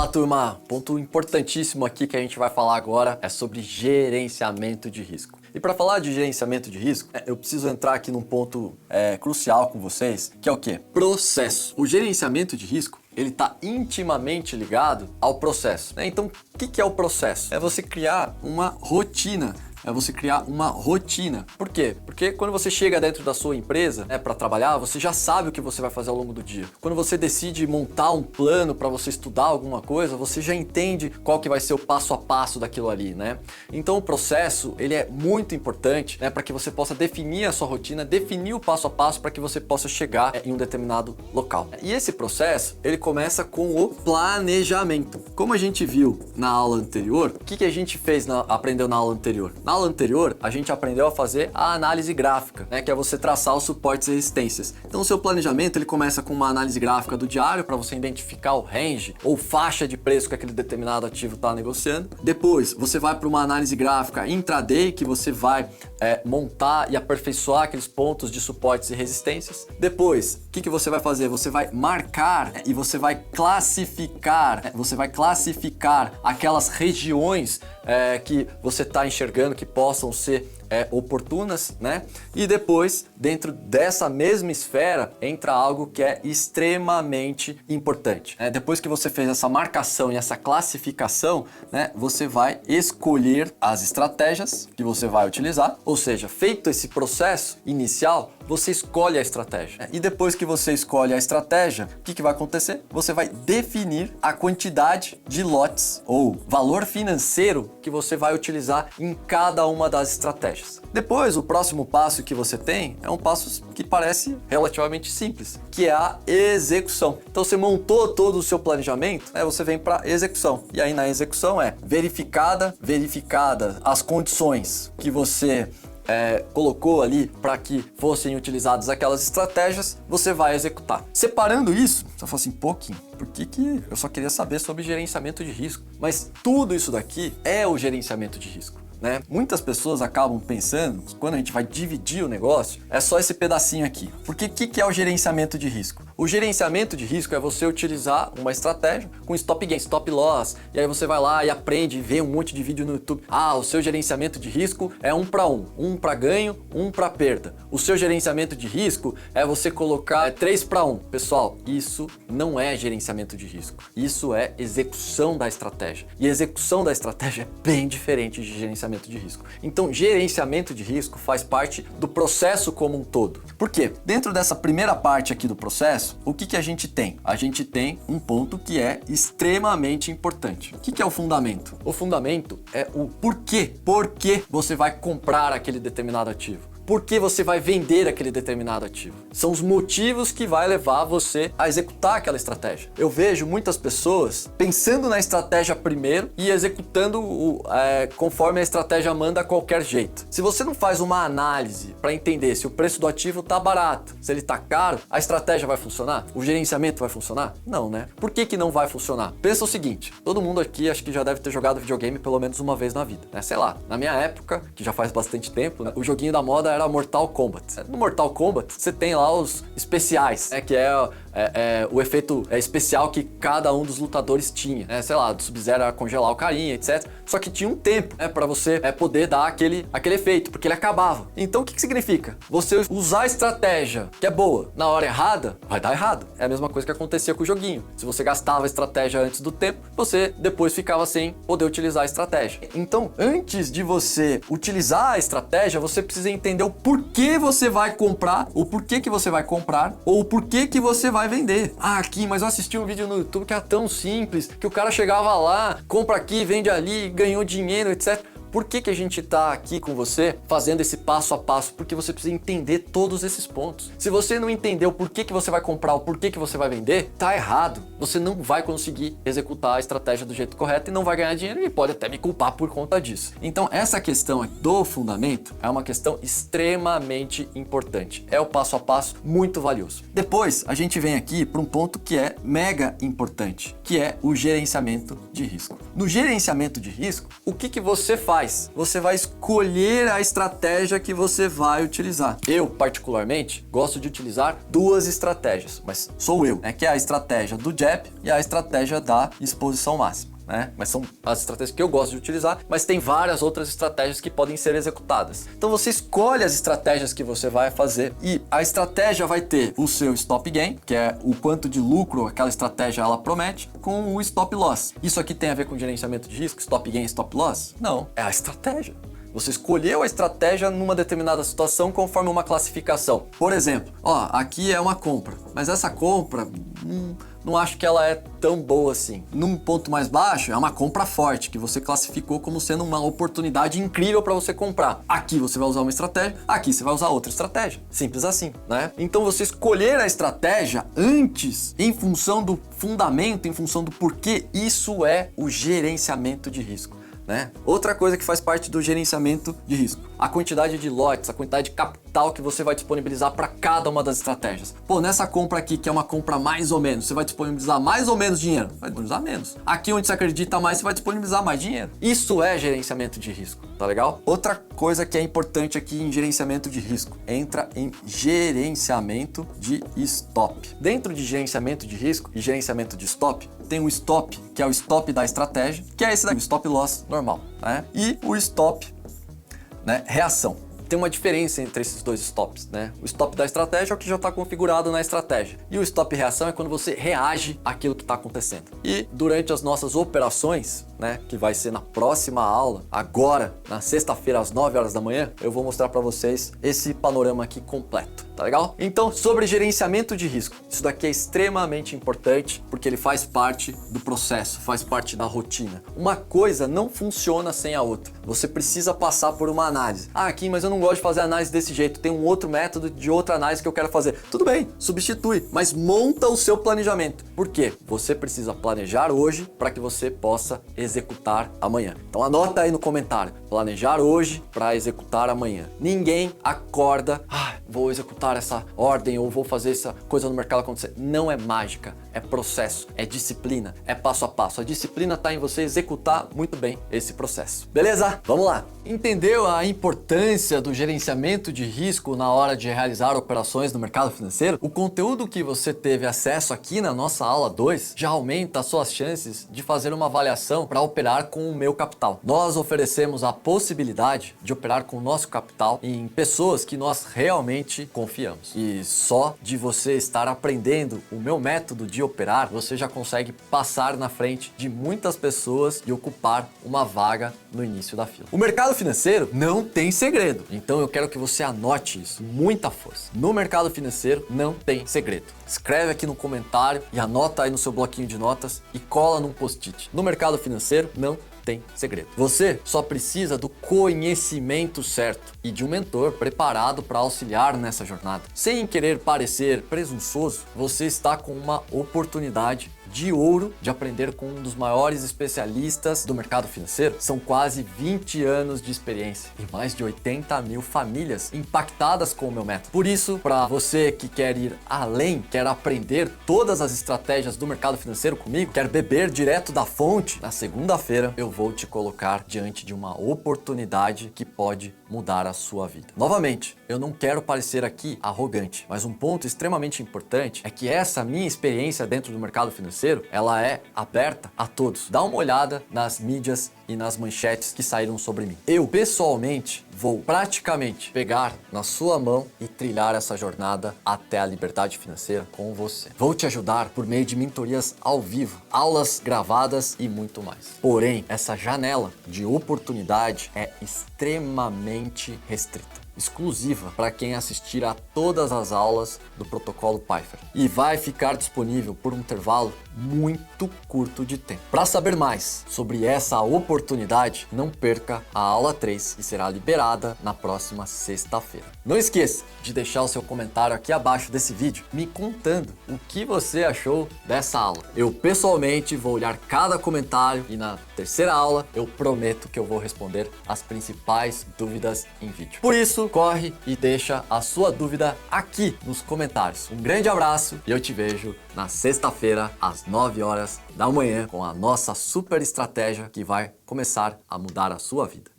Fala, turma! Ponto importantíssimo aqui que a gente vai falar agora é sobre gerenciamento de risco. E para falar de gerenciamento de risco, eu preciso entrar aqui num ponto crucial com vocês, que é o quê? Processo. O gerenciamento de risco, ele está intimamente ligado ao processo, né? Então, o que é o processo? É você criar uma rotina. Por quê? Porque quando você chega dentro da sua empresa, para trabalhar, você já sabe o que você vai fazer ao longo do dia. Quando você decide montar um plano para você estudar alguma coisa, você já entende qual que vai ser o passo a passo daquilo ali, né? Então o processo, ele é muito importante, né, para que você possa definir a sua rotina, definir o passo a passo para que você possa chegar em um determinado local. E esse processo, ele começa com o planejamento. Como a gente viu na aula anterior, o que a gente aprendeu na aula anterior? Na aula anterior, a gente aprendeu a fazer a análise gráfica, né, que é você traçar os suportes e resistências. Então, o seu planejamento, ele começa com uma análise gráfica do diário para você identificar o range ou faixa de preço que aquele determinado ativo está negociando. Depois, você vai para uma análise gráfica intraday, que você vai montar e aperfeiçoar aqueles pontos de suportes e resistências. Depois, o que você vai fazer? Você vai marcar e você vai classificar, aquelas regiões que você está enxergando que possam ser oportunas, né? E depois, dentro dessa mesma esfera, entra algo que é extremamente importante. Depois que você fez essa marcação e essa classificação, né, você vai escolher as estratégias que você vai utilizar, ou seja, feito esse processo inicial, você escolhe a estratégia. E depois que você escolhe a estratégia, o que vai acontecer? Você vai definir a quantidade de lotes ou valor financeiro que você vai utilizar em cada uma das estratégias. Depois, o próximo passo que você tem é um passo que parece relativamente simples, que é a execução. Então, você montou todo o seu planejamento, você vem para execução. E aí, na execução verificada as condições que você colocou ali para que fossem utilizadas aquelas estratégias, você vai executar. Separando isso, você fala assim, por que eu só queria saber sobre gerenciamento de risco? Mas tudo isso daqui é o gerenciamento de risco, né? Muitas pessoas acabam pensando que quando a gente vai dividir o negócio, é só esse pedacinho aqui. Porque o que é o gerenciamento de risco? O gerenciamento de risco é você utilizar uma estratégia com stop gain, stop loss, e aí você vai lá e aprende, vê um monte de vídeo no YouTube. O seu gerenciamento de risco é 1 para 1, 1 para ganho, 1 para perda. O seu gerenciamento de risco é você colocar 3 para 1. Pessoal, isso não é gerenciamento de risco. Isso é execução da estratégia. E execução da estratégia é bem diferente de gerenciamento de risco. Então, gerenciamento de risco faz parte do processo como um todo. Por quê? Dentro dessa primeira parte aqui do processo, o que a gente tem? A gente tem um ponto que é extremamente importante. O que é o fundamento? O fundamento é o porquê. Por que você vai comprar aquele determinado ativo? Por que você vai vender aquele determinado ativo? São os motivos que vai levar você a executar aquela estratégia. Eu vejo muitas pessoas pensando na estratégia primeiro e executando conforme a estratégia manda a qualquer jeito. Se você não faz uma análise para entender se o preço do ativo está barato, se ele está caro, a estratégia vai funcionar? O gerenciamento vai funcionar? Não, né? Por que não vai funcionar? Pensa o seguinte, todo mundo aqui acho que já deve ter jogado videogame pelo menos uma vez na vida, né? Sei lá, na minha época, que já faz bastante tempo, né, o joguinho da moda era Mortal Kombat. No Mortal Kombat, você tem lá os especiais, que é o efeito especial que cada um dos lutadores tinha, né? Sei lá, do Sub-Zero era congelar o carinha, etc. Só que tinha um tempo, para você poder dar aquele efeito, porque ele acabava. Então, o que significa? Você usar a estratégia que é boa na hora errada, vai dar errado. É a mesma coisa que acontecia com o joguinho. Se você gastava a estratégia antes do tempo, você depois ficava sem poder utilizar a estratégia. Então, antes de você utilizar a estratégia, você precisa entender o porquê você vai comprar, o porquê que você vai comprar, ou o porquê que você vai vender. Aqui, mas eu assisti um vídeo no YouTube que era tão simples, que o cara chegava lá, compra aqui, vende ali, ganhou dinheiro, etc. Por que a gente está aqui com você fazendo esse passo a passo? Porque você precisa entender todos esses pontos. Se você não entender o porquê que você vai comprar, o porquê que você vai vender, tá errado. Você não vai conseguir executar a estratégia do jeito correto e não vai ganhar dinheiro e pode até me culpar por conta disso. Então, essa questão do fundamento é uma questão extremamente importante. É o passo a passo muito valioso. Depois, a gente vem aqui para um ponto que é mega importante, que é o gerenciamento de risco. No gerenciamento de risco, o que você faz? faz? Você vai escolher a estratégia que você vai utilizar. Eu, particularmente, gosto de utilizar duas estratégias, mas sou eu, né? Que é a estratégia do jab e a estratégia da exposição máxima. Mas são as estratégias que eu gosto de utilizar, mas tem várias outras estratégias que podem ser executadas. Então você escolhe as estratégias que você vai fazer e a estratégia vai ter o seu stop gain, que é o quanto de lucro aquela estratégia ela promete, com o stop loss. Isso aqui tem a ver com gerenciamento de risco, stop gain, stop loss? Não, é a estratégia. Você escolheu a estratégia numa determinada situação conforme uma classificação. Por exemplo, aqui é uma compra, mas essa compra não acho que ela é tão boa assim. Num ponto mais baixo, é uma compra forte, que você classificou como sendo uma oportunidade incrível para você comprar. Aqui você vai usar uma estratégia, aqui você vai usar outra estratégia. Simples assim, né? Então você escolher a estratégia antes, em função do fundamento, em função do porquê, isso é o gerenciamento de risco. Outra coisa que faz parte do gerenciamento de risco, a quantidade de lotes, a quantidade de capital que você vai disponibilizar para cada uma das estratégias. Nessa compra aqui, que é uma compra mais ou menos, você vai disponibilizar mais ou menos dinheiro? Vai disponibilizar menos. Aqui onde você acredita mais, você vai disponibilizar mais dinheiro. Isso é gerenciamento de risco, tá legal? Outra coisa que é importante aqui em gerenciamento de risco, entra em gerenciamento de stop. Dentro de gerenciamento de risco e gerenciamento de stop, tem o stop, que é o stop da estratégia, que é esse daqui, o stop loss normal, E o stop, reação. Tem uma diferença entre esses dois stops, O stop da estratégia é o que já está configurado na estratégia. E o stop reação é quando você reage àquilo que está acontecendo. E durante as nossas operações, que vai ser na próxima aula, agora, na sexta-feira, às 9 horas da manhã, eu vou mostrar para vocês esse panorama aqui completo, tá legal? Então, sobre gerenciamento de risco, isso daqui é extremamente importante, porque ele faz parte do processo, faz parte da rotina. Uma coisa não funciona sem a outra. Você precisa passar por uma análise. Aqui, mas eu não gosto de fazer análise desse jeito, tem um outro método de outra análise que eu quero fazer. Tudo bem, substitui, mas monta o seu planejamento. Por quê? Você precisa planejar hoje para que você possa executar amanhã. Então anota aí no comentário, planejar hoje para executar amanhã. Ninguém acorda, vou executar essa ordem ou vou fazer essa coisa no mercado acontecer. Não é mágica, é processo, é disciplina, é passo a passo. A disciplina está em você executar muito bem esse processo. Beleza? Vamos lá! Entendeu a importância do gerenciamento de risco na hora de realizar operações no mercado financeiro? O conteúdo que você teve acesso aqui na nossa aula 2 já aumenta as suas chances de fazer uma avaliação para operar com o meu capital. Nós oferecemos a possibilidade de operar com o nosso capital em pessoas que nós realmente confiamos. E só de você estar aprendendo o meu método de operar, você já consegue passar na frente de muitas pessoas e ocupar uma vaga no início da fila. O mercado financeiro não tem segredo, então eu quero que você anote isso, muita força. No mercado financeiro não tem segredo. Escreve aqui no comentário e anota aí no seu bloquinho de notas e cola num post-it. No mercado financeiro não tem segredo. Você só precisa do conhecimento certo e de um mentor preparado para auxiliar nessa jornada. Sem querer parecer presunçoso, você está com uma oportunidade de ouro de aprender com um dos maiores especialistas do mercado financeiro. São quase 20 anos de experiência e mais de 80 mil famílias impactadas com o meu método. Por isso, para você que quer ir além, quer aprender todas as estratégias do mercado financeiro comigo, quer beber direto da fonte, na segunda-feira eu vou te colocar diante de uma oportunidade que pode mudar a sua vida. Novamente, eu não quero parecer aqui arrogante, mas um ponto extremamente importante é que essa minha experiência dentro do mercado financeiro, ela é aberta a todos. Dá uma olhada nas mídias e nas manchetes que saíram sobre mim. Eu, pessoalmente, vou praticamente pegar na sua mão e trilhar essa jornada até a liberdade financeira com você. Vou te ajudar por meio de mentorias ao vivo, aulas gravadas e muito mais. Porém, essa janela de oportunidade é extremamente restrita, exclusiva para quem assistir a todas as aulas do protocolo Pfeiffer e vai ficar disponível por um intervalo muito curto de tempo. Para saber mais sobre essa oportunidade, não perca a aula 3 que será liberada na próxima sexta-feira. Não esqueça de deixar o seu comentário aqui abaixo desse vídeo me contando o que você achou dessa aula. Eu pessoalmente vou olhar cada comentário e na terceira aula eu prometo que eu vou responder as principais dúvidas em vídeo. Por isso, corre e deixa a sua dúvida aqui nos comentários. Um grande abraço e eu te vejo na sexta-feira às 9 horas da manhã com a nossa super estratégia que vai começar a mudar a sua vida.